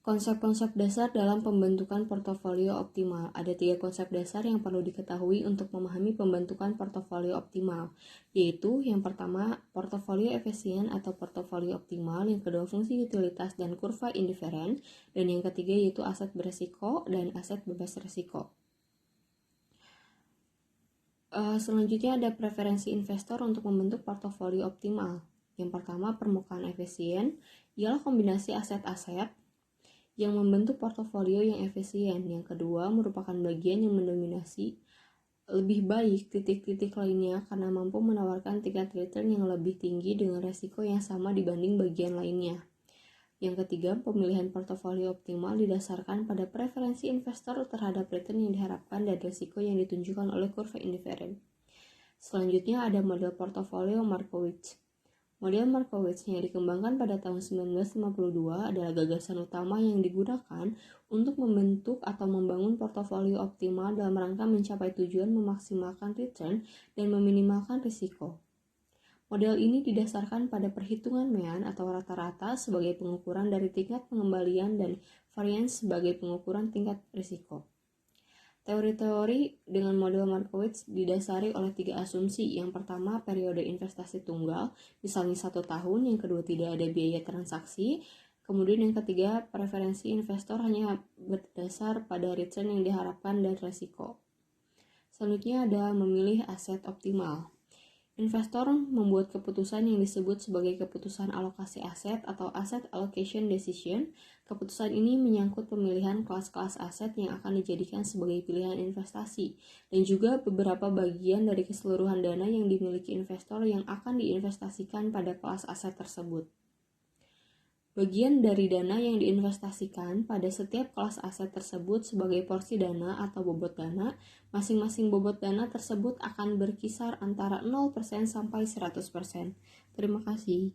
Konsep-konsep dasar dalam pembentukan portofolio optimal. Ada 3 konsep dasar yang perlu diketahui untuk memahami pembentukan portofolio optimal, yaitu yang pertama, portofolio efisien atau portofolio optimal, yang kedua, fungsi utilitas dan kurva indiferen, dan yang ketiga yaitu aset beresiko dan aset bebas risiko. Selanjutnya ada preferensi investor untuk membentuk portofolio optimal. Yang pertama, permukaan efisien, ialah kombinasi aset-aset yang membentuk portofolio yang efisien. Yang kedua, merupakan bagian yang mendominasi lebih baik titik-titik lainnya karena mampu menawarkan tingkat return yang lebih tinggi dengan resiko yang sama dibanding bagian lainnya. Yang ketiga, pemilihan portofolio optimal didasarkan pada preferensi investor terhadap return yang diharapkan dan resiko yang ditunjukkan oleh kurva indiferen. Selanjutnya ada model portofolio Markowitz. Model Markowitz yang dikembangkan pada tahun 1952 adalah gagasan utama yang digunakan untuk membentuk atau membangun portofolio optimal dalam rangka mencapai tujuan memaksimalkan return dan meminimalkan risiko. Model ini didasarkan pada perhitungan mean atau rata-rata sebagai pengukuran dari tingkat pengembalian dan variance sebagai pengukuran tingkat risiko. Teori-teori dengan model Markowitz didasari oleh 3 asumsi. Yang pertama, periode investasi tunggal, misalnya 1 tahun. Yang kedua, tidak ada biaya transaksi. Kemudian yang ketiga, preferensi investor hanya berdasar pada return yang diharapkan dan risiko. Selanjutnya ada memilih aset optimal. Investor membuat keputusan yang disebut sebagai keputusan alokasi aset atau asset allocation decision. Keputusan ini menyangkut pemilihan kelas-kelas aset yang akan dijadikan sebagai pilihan investasi dan juga beberapa bagian dari keseluruhan dana yang dimiliki investor yang akan diinvestasikan pada kelas aset tersebut. Bagian dari dana yang diinvestasikan pada setiap kelas aset tersebut sebagai porsi dana atau bobot dana. Masing-masing bobot dana tersebut akan berkisar antara 0% sampai 100%. Terima kasih.